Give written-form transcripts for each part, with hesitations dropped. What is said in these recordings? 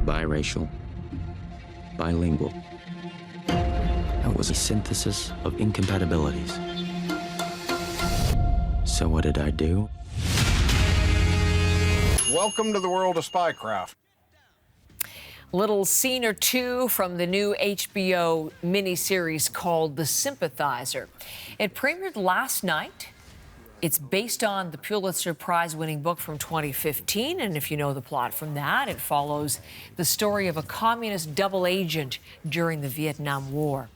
biracial, bilingual. It was a synthesis of incompatibilities. So what did I do? Welcome to the world of spycraft. Little scene or two from the new HBO miniseries called The Sympathizer. It premiered last night. It's based on the Pulitzer Prize-winning book from 2015, and if you know the plot from that, it follows the story of a communist double agent during the Vietnam War.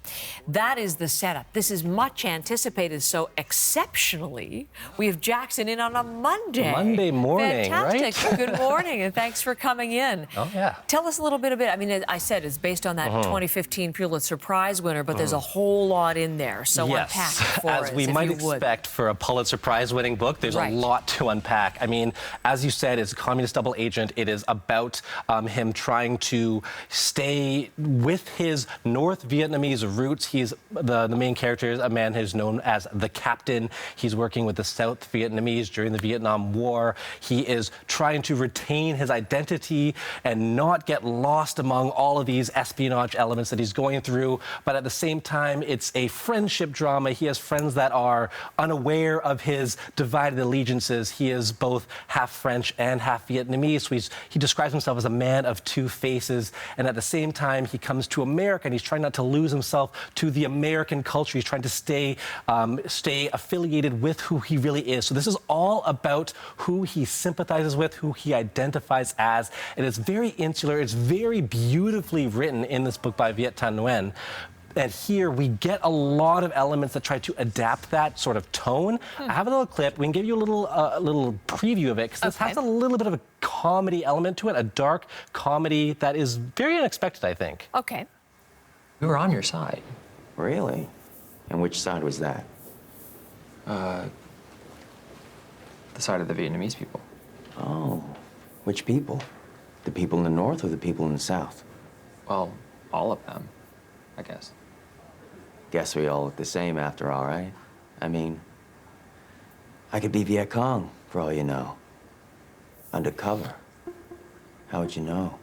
That is the setup. This is much anticipated, so exceptionally, we have Jackson in on a Monday morning, Fantastic. right? Good morning, and thanks for coming in. Oh, yeah. Tell us a little bit I mean, I said it's based on that 2015 Pulitzer Prize winner, but there's a whole lot in there, so unpack it for us, as we might expect for a Pulitzer Prize-winning book, there's a lot to unpack. I mean, as you said, it's a communist double agent. It is about him trying to stay with his North Vietnamese roots. He's the main character is a man who's known as the Captain. He's working with the South Vietnamese during the Vietnam War. He is trying to retain his identity and not get lost among all of these espionage elements that he's going through. But at the same time, it's a friendship drama. He has friends that are unaware of his divided allegiances. He is both half French and half Vietnamese. So he describes himself as a man of two faces. And at the same time, he comes to America and he's trying not to lose himself to the American culture. He's trying to stay affiliated with who he really is. So this is all about who he sympathizes with, who he identifies as. And it's very insular. It's very beautifully written in this book by Viet Nguyen. And here we get a lot of elements that try to adapt that sort of tone. I have a little clip. We can give you a little preview of it because this has a little bit of a comedy element to it, a dark comedy that is very unexpected, I think. Okay. We were on your side. Really? And which side was that? The side of the Vietnamese people. Oh, which people? The people in the North or the people in the South? Well, all of them, I guess. Guess we all look the same after all, right? I mean, I could be Viet Cong, for all you know. Undercover. How would you know?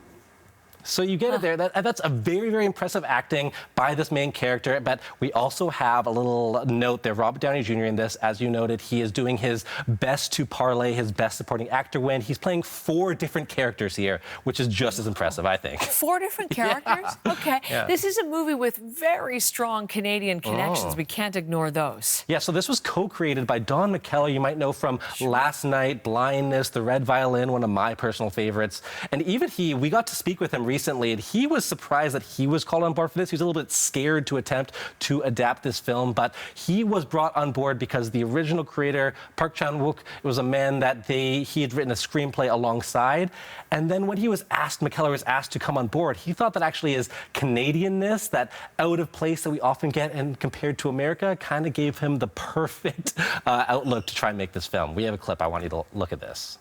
So you get it there. That's a very, very impressive acting by this main character. But we also have a little note there. Robert Downey Jr. in this, as you noted, he is doing his best to parlay his best supporting actor win. He's playing 4 different characters here, which is just as impressive, I think. 4 different characters? Yeah. Okay. Yeah. This is a movie with very strong Canadian connections. We can't ignore those. Yeah, so this was co-created by Don McKellar, you might know from Last Night, Blindness, The Red Violin, one of my personal favorites. And even we got to speak with him recently, and he was surprised that he was called on board for this. He was a little bit scared to attempt to adapt this film, but he was brought on board because the original creator, Park Chan-wook, was a man that he had written a screenplay alongside. And then when McKellar was asked to come on board, he thought that actually his Canadianness, that out of place that we often get and compared to America, kind of gave him the perfect outlook to try and make this film. We have a clip. I want you to look at this.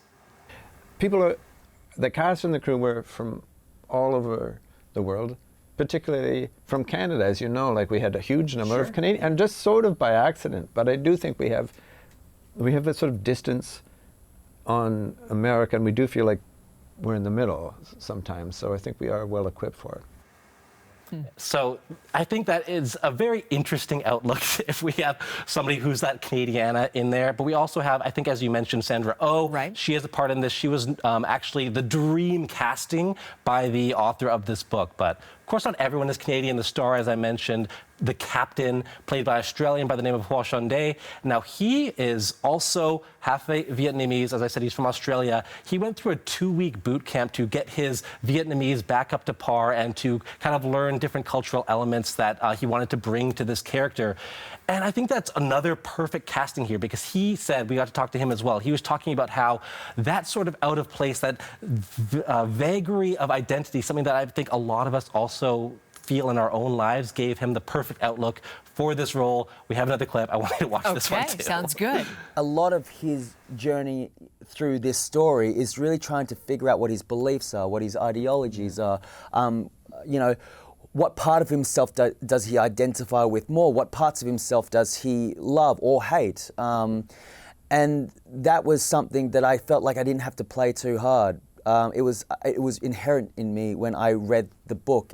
The cast and the crew were from all over the world, particularly from Canada, as you know. Like, we had a huge number of Canadians, and just sort of by accident. But I do think we have that sort of distance on America, and we do feel like we're in the middle sometimes. So I think we are well equipped for it. So I think that is a very interesting outlook if we have somebody who's that Canadiana in there. But we also have, I think, as you mentioned, Sandra Oh. Right. She has a part in this. She was actually the dream casting by the author of this book. But of course, not everyone is Canadian. The star, as I mentioned, the Captain, played by an Australian by the name of Hoa Son Day. Now, he is also half Vietnamese. As I said, he's from Australia. He went through a 2-week boot camp to get his Vietnamese back up to par and to kind of learn different cultural elements that he wanted to bring to this character. And I think that's another perfect casting here, because he said, we got to talk to him as well, he was talking about how that sort of out of place, that vagary of identity, something that I think a lot of us also feel in our own lives, gave him the perfect outlook for this role. We have another clip. I want you to watch this one too. Okay, sounds good. A lot of his journey through this story is really trying to figure out what his beliefs are, what his ideologies are. You know, what part of himself does he identify with more? What parts of himself does he love or hate? And that was something that I felt like I didn't have to play too hard. it was inherent in me when I read the book.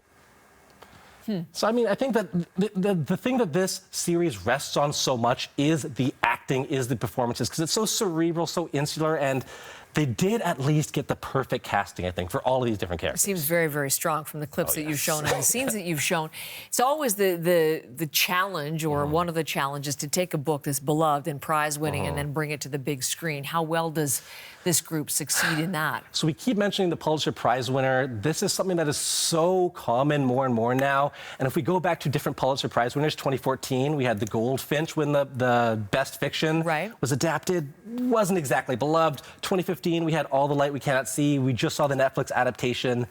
So, I mean, I think that the thing that this series rests on so much is the acting, is the performances, because it's so cerebral, so insular, and they did at least get the perfect casting, I think, for all of these different characters. It seems very, very strong from the clips that you've shown and the scenes that you've shown. It's always the challenge, or one of the challenges, to take a book that's beloved and prize-winning and then bring it to the big screen. How well does this group succeed in that? So we keep mentioning the Pulitzer Prize winner. This is something that is so common more and more now. And if we go back to different Pulitzer Prize winners, 2014, we had The Goldfinch win the Best Fiction. Right. Was adapted, wasn't exactly beloved. 2015, we had All the Light We Cannot See. We just saw the Netflix adaptation.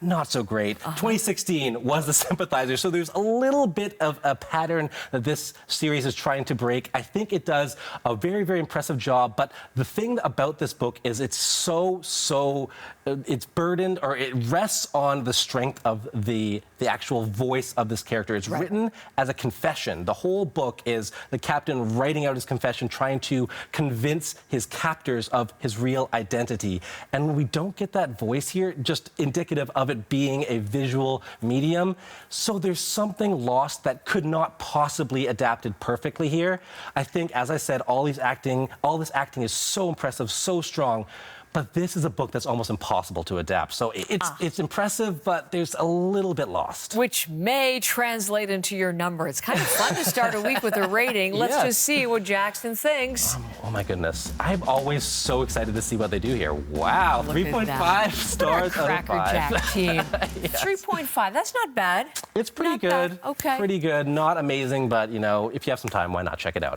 Not so great. 2016 was The Sympathizer. So there's a little bit of a pattern that this series is trying to break. I think it does a very, very impressive job. But the thing about this book is it's it's burdened, or it rests on the strength of the actual voice of this character. It's written as a confession. The whole book is the captain writing out his confession, trying to convince his captors of his real identity. And when we don't get that voice here, just indicative of it being a visual medium. So there's something lost that could not possibly adapted perfectly here. I think, as I said, all this acting is so impressive, so strong. But this is a book that's almost impossible to adapt. So it's impressive, but there's a little bit lost. Which may translate into your number. It's kind of fun to start a week with a rating. Let's just see what Jackson thinks. Oh my goodness. I'm always so excited to see what they do here. Wow, 3.5 stars out of 5. Crackerjack team. 3.5, that's not bad. It's pretty Not good. bad. Okay. Pretty good. Not amazing, but, you know, if you have some time, why not check it out?